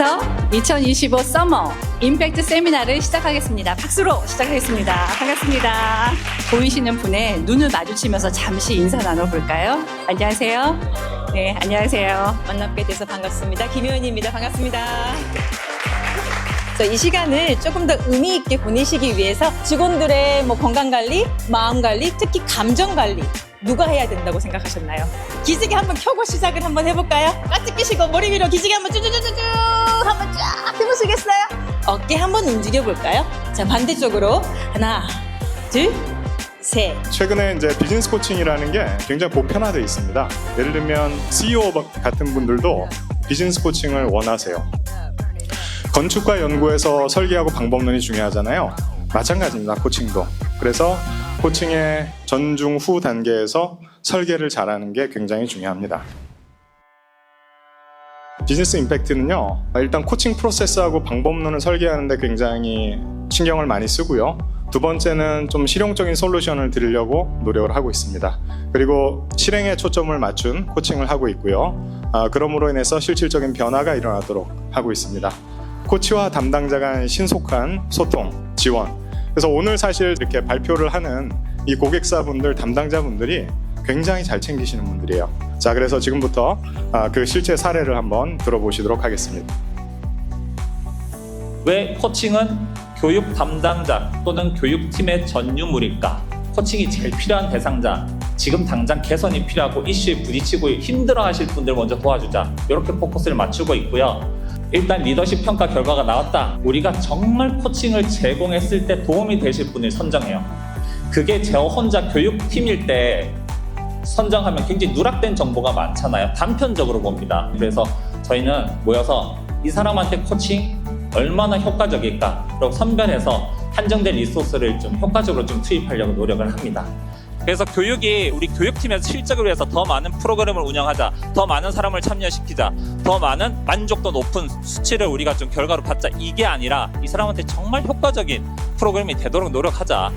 지금부터 2025 서머 임팩트 세미나를 시작하겠습니다. 박수로 시작하겠습니다. 반갑습니다. 보이시는 분의 눈을 마주치면서 잠시 인사 나눠볼까요? 안녕하세요. 네, 안녕하세요. 만나뵙게 돼서 반갑습니다. 김효연입니다. 반갑습니다. 이 시간을 조금 더 의미 있게 보내시기 위해서 직원들의 건강관리, 마음관리, 특히 감정관리 누가 해야 된다고 생각하셨나요? 기지개 한번 켜고 시작을 한번 해볼까요? 까치 끼시고 머리 위로 기지개 한번 쭈쭈쭈쭈쭈 한번 쫙 해보시겠어요? 어깨 한번 움직여볼까요? 자, 반대쪽으로 하나, 둘, 셋. 최근에 이제 비즈니스 코칭이라는 게 굉장히 보편화되어 있습니다. 예를 들면 CEO 같은 분들도 비즈니스 코칭을 원하세요. 건축과 연구에서 설계하고 방법론이 중요하잖아요. 마찬가지입니다. 코칭도. 그래서 코칭의 전중 후 단계에서 설계를 잘하는 게 굉장히 중요합니다. 비즈니스 임팩트는요, 일단 코칭 프로세스하고 방법론을 설계하는데 굉장히 신경을 많이 쓰고요. 두 번째는 좀 실용적인 솔루션을 드리려고 노력을 하고 있습니다. 그리고 실행에 초점을 맞춘 코칭을 하고 있고요. 그러므로 인해서 실질적인 변화가 일어나도록 하고 있습니다. 코치와 담당자 간 신속한 소통, 지원. 그래서 오늘 사실 이렇게 발표를 하는 이 고객사분들, 담당자분들이 굉장히 잘 챙기시는 분들이에요. 자, 그래서 지금부터 그 실제 사례를 한번 들어보시도록 하겠습니다. 왜 코칭은 교육 담당자 또는 교육팀의 전유물일까? 코칭이 제일 필요한 대상자, 지금 당장 개선이 필요하고 이슈에 부딪히고 힘들어 하실 분들 먼저 도와주자. 이렇게 포커스를 맞추고 있고요. 일단 리더십 평가 결과가 나왔다. 우리가 정말 코칭을 제공했을 때 도움이 되실 분을 선정해요. 그게 저 혼자 교육팀일 때 선정하면 굉장히 누락된 정보가 많잖아요. 단편적으로 봅니다. 그래서 저희는 모여서 이 사람한테 코칭 얼마나 효과적일까? 그리고 선별해서 한정된 리소스를 좀 효과적으로 좀 투입하려고 노력을 합니다. 그래서 교육이 우리 교육팀에서 실적을 위해서 더 많은 프로그램을 운영하자, 더 많은 사람을 참여시키자, 더 많은 만족도 높은 수치를 우리가 좀 결과로 받자, 이게 아니라 이 사람한테 정말 효과적인 프로그램이 되도록 노력하자.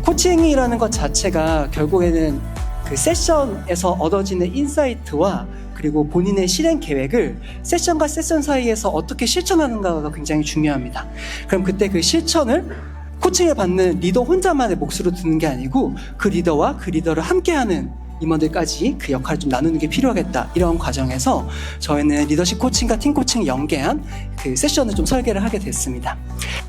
코칭이라는 것 자체가 결국에는 그 세션에서 얻어지는 인사이트와 그리고 본인의 실행 계획을 세션과 세션 사이에서 어떻게 실천하는가가 굉장히 중요합니다. 그럼 그때 그 실천을 코칭을 받는 리더 혼자만의 몫으로 두는 게 아니고 그 리더와 그 리더를 함께하는 임원들까지 그 역할을 좀 나누는 게 필요하겠다. 이런 과정에서 저희는 리더십 코칭과 팀 코칭을 연계한 그 세션을 좀 설계를 하게 됐습니다.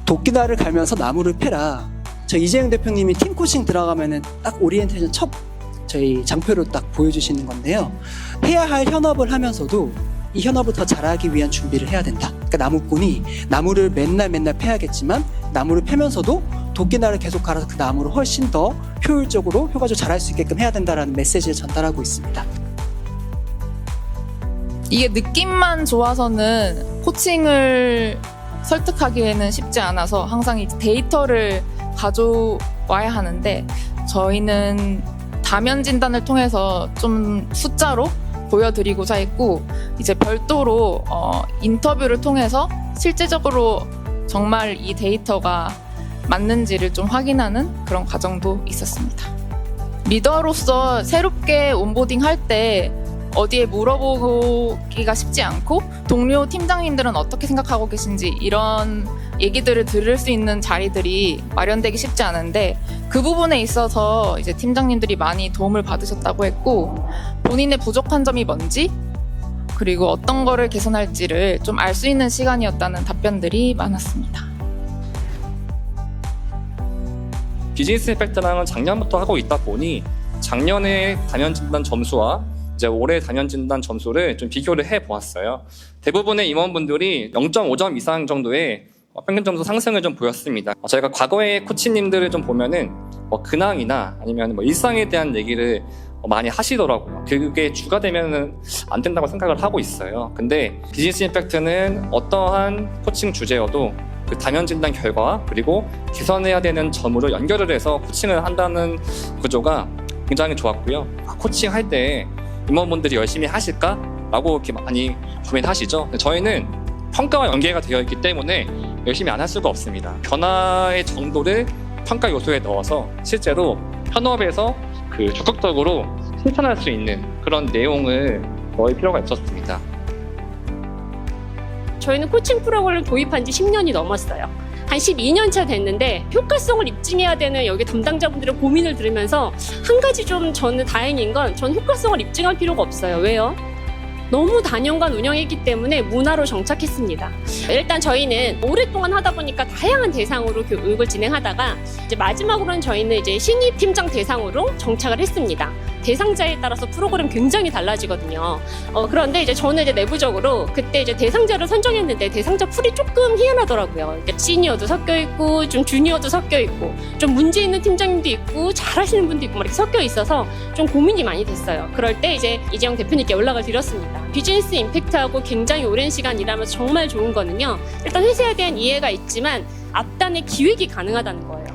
도끼날을 갈면서 나무를 패라. 저희 이재용 대표님이 팀 코칭 들어가면은 딱 오리엔테이션 첫 저희 장표로 딱 보여주시는 건데요. 해야 할 현업을 하면서도 이 현업을 더 잘하기 위한 준비를 해야 된다. 그러니까 나무꾼이 나무를 맨날 패야겠지만 나무를 패면서도 도끼날을 계속 갈아서 그 나무를 훨씬 더 효율적으로 효과적으로 잘할 수 있게끔 해야 된다는 메시지를 전달하고 있습니다. 이게 느낌만 좋아서는 코칭을 설득하기에는 쉽지 않아서 항상 이 데이터를 가져와야 하는데 저희는 다면 진단을 통해서 좀 숫자로 보여드리고자 했고 이제 별도로 인터뷰를 통해서 실제적으로 정말 이 데이터가 맞는지를 좀 확인하는 그런 과정도 있었습니다. 리더로서 새롭게 온보딩 할 때 어디에 물어보기가 쉽지 않고 동료 팀장님들은 어떻게 생각하고 계신지 이런 얘기들을 들을 수 있는 자리들이 마련되기 쉽지 않은데 그 부분에 있어서 이제 팀장님들이 많이 도움을 받으셨다고 했고 본인의 부족한 점이 뭔지 그리고 어떤 거를 개선할지를 좀 알 수 있는 시간이었다는 답변들이 많았습니다. 비즈니스 임팩트랑은 작년부터 하고 있다 보니 작년에 단연 진단 점수와 이제 올해 단연 진단 점수를 좀 비교를 해보았어요. 대부분의 임원분들이 0.5점 이상 정도의 평균 점수 상승을 좀 보였습니다. 저희가 과거의 코치님들을 좀 보면은 근황이나 아니면 일상에 대한 얘기를 많이 하시더라고요. 그게 주가 되면은 안 된다고 생각을 하고 있어요. 근데 비즈니스 임팩트는 어떠한 코칭 주제여도 그 단연 진단 결과 그리고 개선해야 되는 점으로 연결을 해서 코칭을 한다는 구조가 굉장히 좋았고요. 코칭할 때 임원분들이 열심히 하실까? 라고 이렇게 많이 고민하시죠. 저희는 평가와 연계가 되어 있기 때문에 열심히 안 할 수가 없습니다. 변화의 정도를 평가 요소에 넣어서 실제로 현업에서 그 적극적으로 실천할 수 있는 그런 내용을 넣을 필요가 있었습니다. 저희는 코칭 프로그램을 도입한 지 10년이 넘었어요. 한 12년 차 됐는데 효과성을 입증해야 되는 여기 담당자분들의 고민을 들으면서 한 가지 좀 저는 다행인 건 전 효과성을 입증할 필요가 없어요. 왜요? 너무 단연간 운영했기 때문에 문화로 정착했습니다. 일단 저희는 오랫동안 하다 보니까 다양한 대상으로 교육을 진행하다가 이제 마지막으로는 저희는 이제 신입 팀장 대상으로 정착을 했습니다. 대상자에 따라서 프로그램 굉장히 달라지거든요. 그런데 이제 저는 이제 내부적으로 그때 이제 대상자를 선정했는데 대상자 풀이 조금 희한하더라고요. 그러니까 시니어도 섞여 있고 좀 주니어도 섞여 있고 좀 문제 있는 팀장님도 있고 잘하시는 분도 있고 막 이렇게 섞여 있어서 좀 고민이 많이 됐어요. 그럴 때 이제 이재영 대표님께 연락을 드렸습니다. 비즈니스 임팩트하고 굉장히 오랜 시간 일하면서 정말 좋은 거는요. 일단 회사에 대한 이해가 있지만 앞단의 기획이 가능하다는 거예요.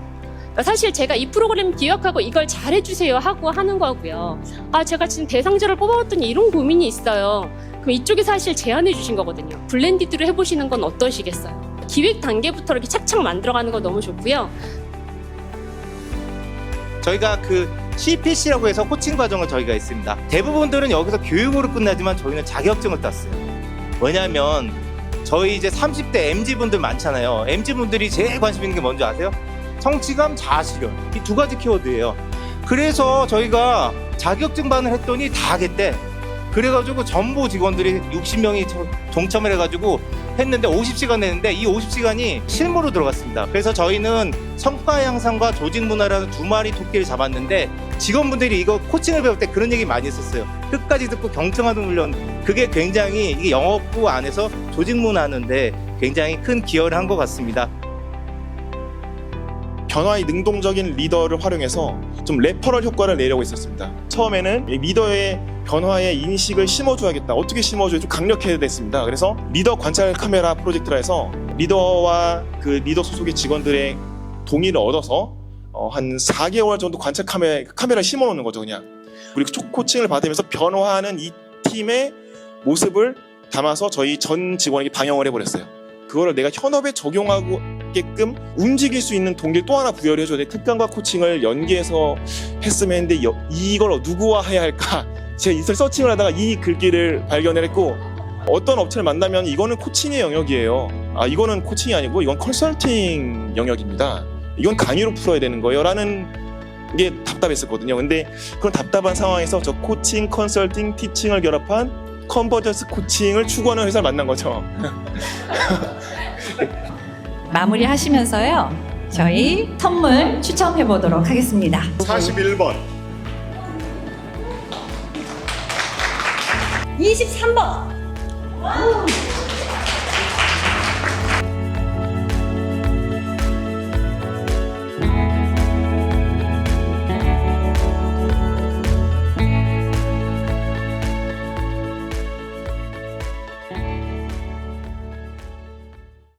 그러니까 사실 제가 이 프로그램 기획하고 이걸 잘해주세요 하고 하는 거고요. 제가 지금 대상자를 뽑아봤더니 이런 고민이 있어요. 그럼 이쪽이 사실 제안해 주신 거거든요. 블렌디드로 해보시는 건 어떠시겠어요? 기획 단계부터 이렇게 착착 만들어가는 거 너무 좋고요. 저희가 그 CPC라고 해서 코칭 과정을 저희가 있습니다. 대부분들은 여기서 교육으로 끝나지만 저희는 자격증을 땄어요. 왜냐하면 저희 이제 30대 MZ분들 많잖아요. MZ분들이 제일 관심 있는 게 뭔지 아세요? 성취감, 자아실현. 이 두 가지 키워드예요. 그래서 저희가 자격증반을 했더니 다 하겠대. 그래가지고 전부 직원들이 60명이 동참을 해가지고 했는데 50시간 했는데 이 50시간이 실무로 들어갔습니다. 그래서 저희는 성과 향상과 조직 문화라는 두 마리 토끼를 잡았는데 직원분들이 이거 코칭을 배울 때 그런 얘기 많이 했었어요. 끝까지 듣고 경청하는 훈련. 그게 굉장히 이게 영업부 안에서 조직 문화하는데 굉장히 큰 기여를 한 것 같습니다. 변화의 능동적인 리더를 활용해서 좀 레퍼럴 효과를 내려고 했었습니다. 처음에는 이 리더의 변화의 인식을 심어줘야겠다. 어떻게 심어줘야 좀 강력해야 됐습니다. 그래서 리더 관찰 카메라 프로젝트라 해서 리더와 그 리더 소속의 직원들의 동의를 얻어서 한 4개월 정도 관찰 카메라를 심어놓는 거죠, 그냥. 그리고 코칭을 받으면서 변화하는 이 팀의 모습을 담아서 저희 전 직원에게 방영을 해버렸어요. 그거를 내가 현업에 적용하게끔 움직일 수 있는 동기를 또 하나 부여를 해줘야 돼. 특강과 코칭을 연계해서 했으면 했는데 이걸 누구와 해야 할까? 제가 인터넷 서칭을 하다가 이 글귀를 발견을 했고 어떤 업체를 만나면 이거는 코칭의 영역이에요. 이거는 코칭이 아니고 이건 컨설팅 영역입니다. 이건 강의로 풀어야 되는 거예요. 라는 게 답답했었거든요. 근데 그런 답답한 상황에서 저 코칭, 컨설팅, 티칭을 결합한 컨버전스 코칭을 추구하는 회사를 만난 거죠. 마무리 하시면서요. 저희 선물 추첨해 보도록 하겠습니다. 41번. 23번.